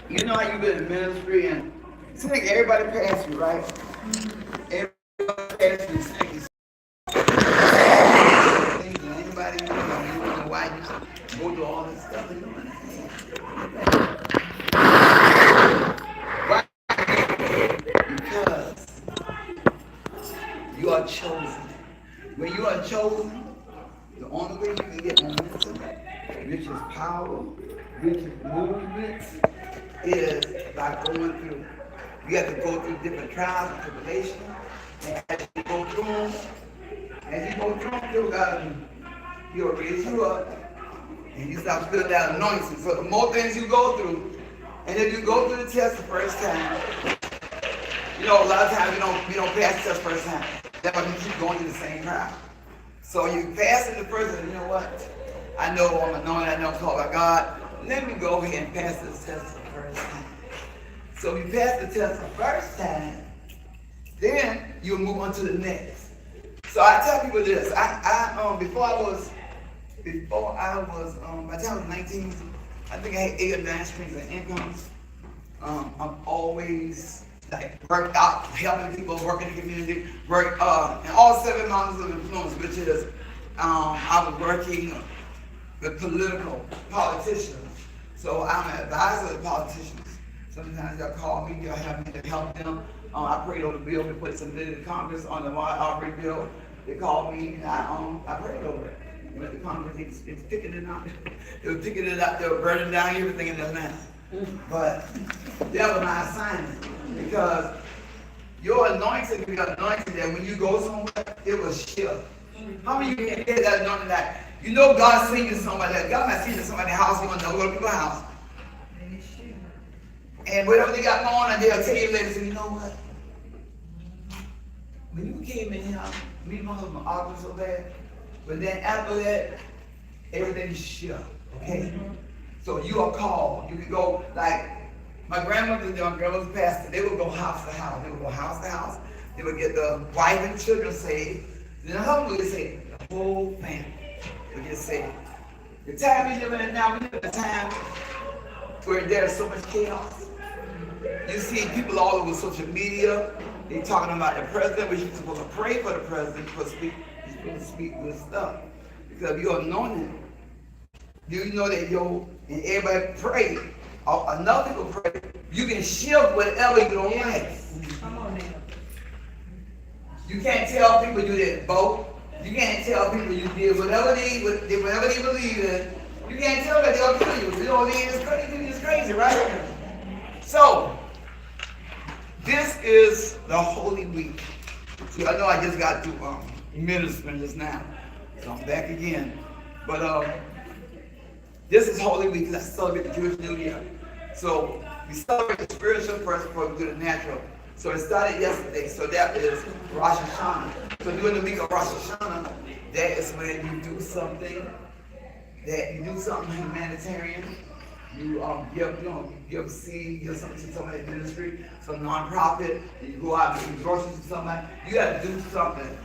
You know how you been in ministry and it's like everybody passed you, right? Everybody passed you, things and anybody you don't know why you go through all this stuff. You know, why? Because you are chosen. When you are chosen, the only way you can get momentum, which is power, which is movement, is by going through. You have to go through different trials and tribulations. And as you go through them, He'll raise you up and you start feeling that anointing. So the more things you go through, and if you go through the test the first time, you know, a lot of times you don't pass the test first time. That's why you keep going through the same trial. So you pass it the first time, you know what? I know I'm anointed, I know I'm called by God. Let me go ahead and pass this test the first time. So if you pass the test the first time, then you'll move on to the next. So I tell people this. By the time I was 19, I think I had 8 or 9 streams of income. I'm always like worked out, helping people, working in the community, in all 7 mountains of influence, which is I was working with politicians. So I'm an advisor to politicians. Sometimes they'll call me, they'll have me to help them. I prayed over the bill before they submitted to Congress on the Aubrey bill. They called me and I prayed over it. When the Congress, it's picking it out. They were picking it up, they were burning down everything in their land. But that was my assignment because your anointing be anointing that when you go somewhere, it will shift. How many of you can hear that anointing that you know God's singing somebody, that God might sing to somebody's house, you want to go to people's house. And whatever they got going on, they'll tell you later, so you know what? When you came in here, me and my husband arguing so bad, but then after that, everything shift, okay? So you are called. You can go, like, my grandmother and my grandmother's pastor, they would go house to house. They would go house to house. They would get the wife and children saved. Then the husband would say, the whole family would get saved. The time we live in now, we live in a time where there's so much chaos. You see people all over social media, they talking about the president, but you're supposed to pray for the president, you're supposed to speak good stuff. Because you're anointed. You know that and everybody pray, enough people pray, you can shift whatever you don't like. Come on now. You can't tell people you didn't vote. You can't tell people you did whatever they believe in. You can't tell that they'll kill you. You know what I mean? It's crazy, right? So, this is the Holy Week. So I know I just got to minister just now. So I'm back again. But this is Holy Week because I celebrate the Jewish New Year. So we celebrate the spiritual first before we do the natural. So it started yesterday. So that is Rosh Hashanah. So during the week of Rosh Hashanah, that is when you do something humanitarian. You give seed, give something to somebody's ministry, some nonprofit, and you go out and give groceries to somebody. You have to do something.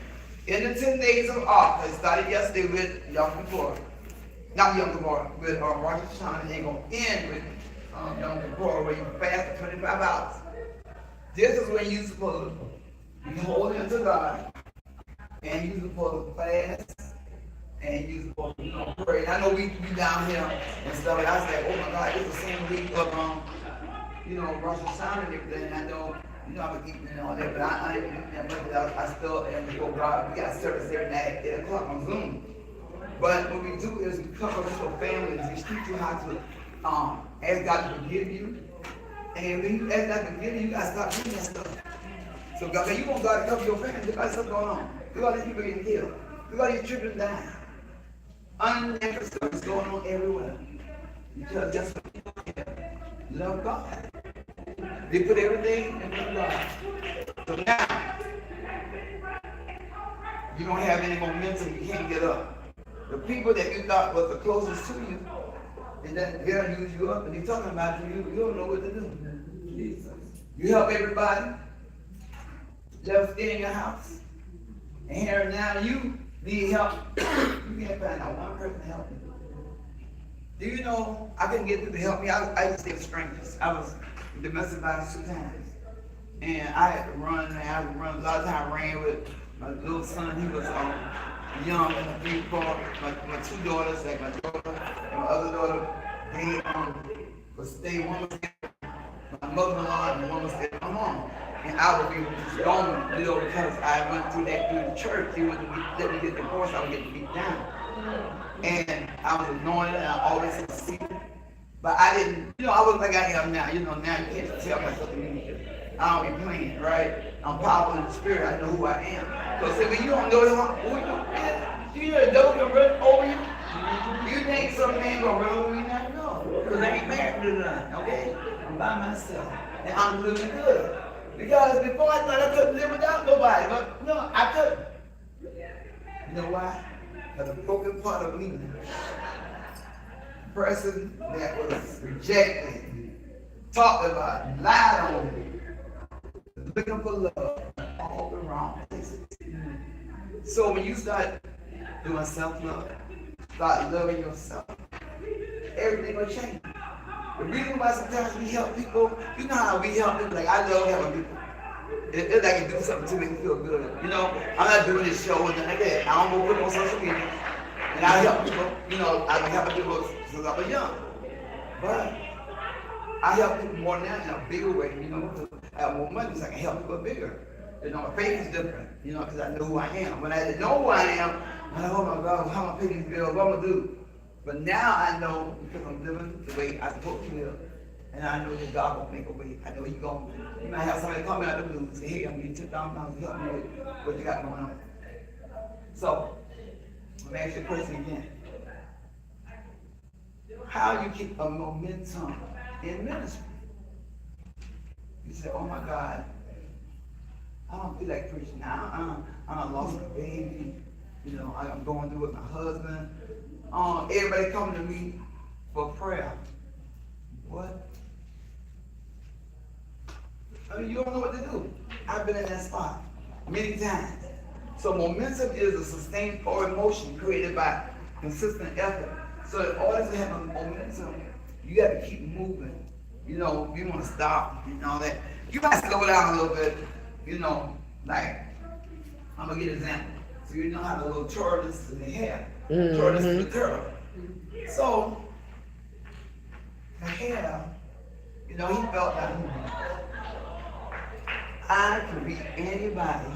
In the 10 days of Awe, it started yesterday with Yom Kippur. Not Yom Kippur, with Rosh Hashanah, and they're going to end with Yom Kippur, where you fast for 25 hours. This is when you're supposed to be holding to God, and you're supposed to fast, and you're supposed to pray. And I know we down here and stuff, and I was like, oh my God, it's the same week of Rosh Hashanah and everything. And I know, I'm eating and all that, but I didn't do that much. I still am to go God. We got service every night at 8 o'clock on Zoom. But what we do is we cover with your families. We teach you how to ask God to forgive you. And when you ask God to forgive you, you gotta stop doing that stuff. So God, you want God to cover your family. Look at stuff going on. Look at all these people getting killed. Look at all these children dying. Unnatural stuff is going on everywhere. Because that's what people love God. They put everything in love God. So now, you don't have any momentum, you can't get up. The people that you thought was the closest to you, and then they'll use you up, and they're talking about you, you don't know what to do. You help everybody, just stay in your house. And here now you need help. You can't find out one person to help you. Do you know I couldn't get people to help me? I used to stay with strangers. I was domestic violence 2 times. And I had to run, and I had to run. A lot of times I ran with my little son. He was young, 3, 4. My 2 daughters, like my daughter and my other daughter, they would stay. One was my mother-in-law and one was stay with my mom. And I would be gone, because I went through that through the church. They wouldn't let me get divorced. I would get beat down. And I was anointed, and I always succeeded. But I didn't, I wasn't like I am now. Now you can't tell myself to me. I don't be playing, right? I'm powerful in the spirit. I know who I am. So say, when you don't know who you know the devil can run over you? You think some man gonna run over me now? No, because I ain't married to none, okay? I'm by myself, and I'm living good. Because before I thought I couldn't live without nobody, but no, I couldn't. You know why? Because the broken part of me, the person that was rejected, talked about, lied on me, looking for love, all the wrong places. So when you start doing self-love, start loving yourself, everything will change. The reason why sometimes we help people, you know how we help people, like I love helping people. It's like you do something to make me feel good. I'm not doing this show and nothing like that. I don't go put it on social media. And I help people, I've been helping people since I was young. But I help people more now in a bigger way, because I have more money, so I can help people bigger. My faith is different, because I know who I am. When I didn't know who I am, I'm like, oh my God, how am I paying these bills? What am I going to do? But now I know, because I'm living the way I'm supposed to live, and I know that God will make a way. I know He's going to. You might have somebody come out of the blue and say, hey, I'm getting $2,000 to help me with what you got going on. So, let me ask you a question again. How you keep a momentum in ministry? You say, oh my God, I don't feel like preaching now. I lost my baby. I'm going through with my husband. Everybody coming to me for prayer. What? You don't know what to do. I've been in that spot many times. So momentum is a sustained forward motion created by consistent effort. So in order to have a momentum, you got to keep moving. You want to stop and all that. You might slow down a little bit. Like, I'm going to get an example. So you know how the little tortoise in the hair, tortoise in the curl. So, the hair, he felt like, I can beat anybody.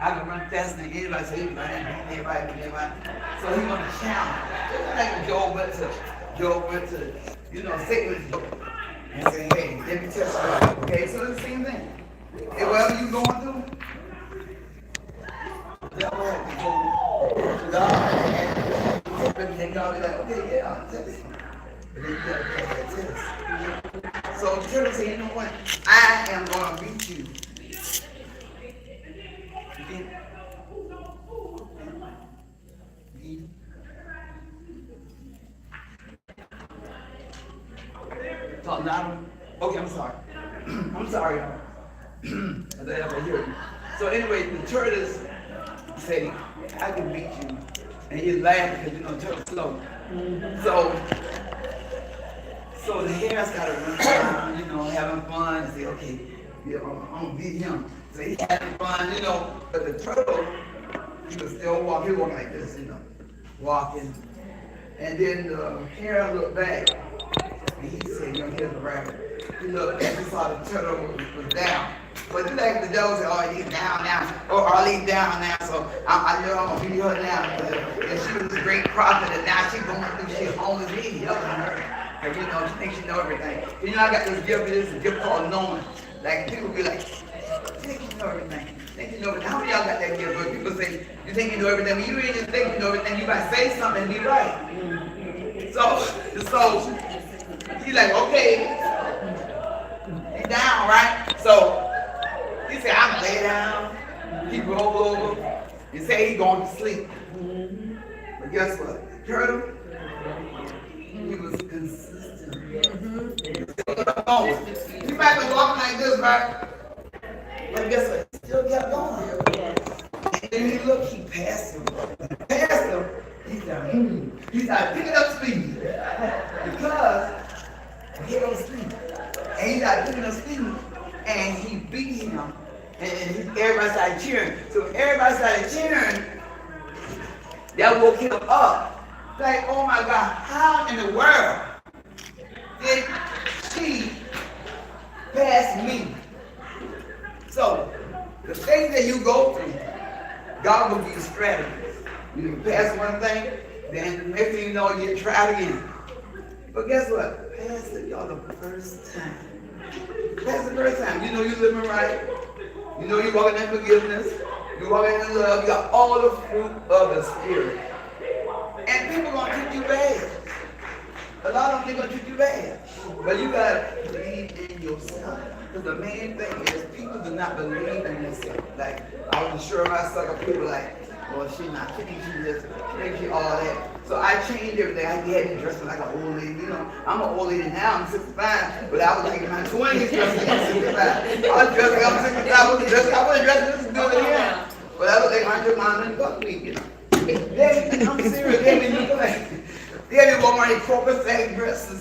I can run faster than anybody, so he can anybody. So he's going to challenge. Just like Job went to, Satan was Job. And say, hey, let me test you. Okay, so it's the same thing. And whatever you're going through, the devil had to go to God and God be like, okay, yeah, I'll test you. But then you got to pass that test. So the devil said, you know what? I am going to beat you. Talk louder. Okay, I'm sorry. I'm sorry, y'all. I don't ever hear you. So anyway, the tortoise said, I can beat you. And he laughed because, turtle's slow. So the hare's got to run around, having fun, and say, okay, yeah, I'm going to beat him. So he's having fun, but the turtle, he was still walking. He was walking like this, walking. And then the hare looked back, and he said, here's the rabbit. He looked back, he saw the turtle was down. But you like the devil said, oh, he's down now, or he's down now, so I know I'm going to beat her now. And she was a great prophet, and now she's going through, she's homeless, he's helping her. And she thinks she knows everything. I got this gift called knowing. Like, people be like, you think you know everything? Think you know everything? How many of y'all got that gift? But people say, you think you know everything? When you ain't just think you know everything, you might say something and be right. So he's like, okay, he's down, right? So he said, I'm gonna lay down. He rolled over. He said he's going to sleep. But guess what? Turtle, he was consistent. You might be walking like this, right? But guess what? He still kept going. And then he looked, he passed him. He started picking up speed. hit on Stephen. And he got picking on Stephen, and he beat him. And everybody started cheering. So everybody started cheering. That woke him up. Like, oh my God, how in the world did she pass me? So, the things that you go through, God will give you strategies. You can pass one thing, then the next thing you know, you try it again. But guess what? Pass it, y'all, the first time. Pass the first time. You know you're living right. You know you're walking in forgiveness. You're walking in love. You got all the fruit of the Spirit. And people are going to treat you bad. A lot of them are going to treat you bad. But you got to believe in yourself. Because the main thing is people do not believe in themselves. Like, I was sure myself of people like, well, she not, she thinks she this, she thinks she all that. So I changed everything. I had me dressing like an old lady. You know, I'm an old lady now, I'm 65, but I was like in my 20s dressing like I'm 65. I was dressing like I'm 65, I wasn't dressing this good again. But I look like my mom in buckwheat, you know. I'm serious, they be looking like, they be walking around in corporate fag dresses.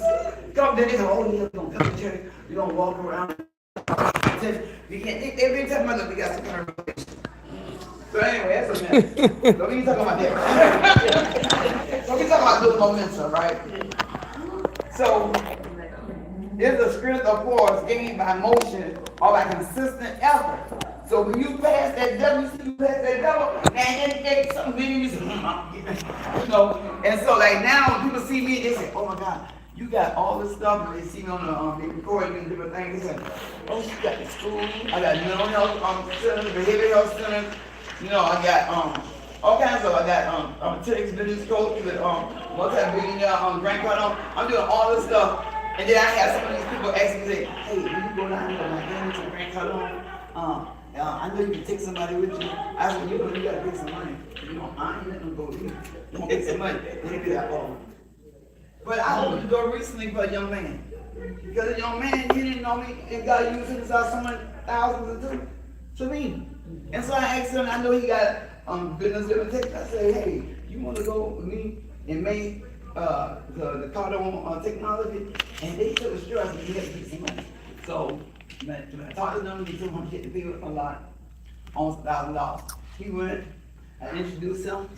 Come then they say, oh, you're going to come to church, you're going to walk around. You can't, every time I look, we got some kind of relation. So anyway, that's a mess. So we can talk about that. So we talk about little momentum, right? So there's a strength of force gained by motion or by consistent effort. So when you pass that devil, you pass that devil, and then something in you say, you know. And so like now when people see me, they say, oh my God, you got all this stuff, and they see me on the, they recording and different things. They say, oh, you got the school, I got mental health center, behavioral health center. You know, I got all kinds of, I got TEDx business coach with multi-billionaire grant card. I'm doing all this stuff. And then I have some of these people asking me, say, hey, when you go down here to Miami to grant card I know you can take somebody with you. I said, you know, you gotta pay some money. You know, I ain't letting them go with you. You want to get some money. They be like, oh. But I opened the door recently for a young man. Because a young man, he didn't know me, and God used him to sell so many thousands to me. And so I asked him, I know he got business living Texas. I said, hey, you want to go with me and make the Cardo technology? And they took a stress and he had to get some money. So when I talked to them, he told him to get the bill a lot, almost $1,000. He went, I introduced him,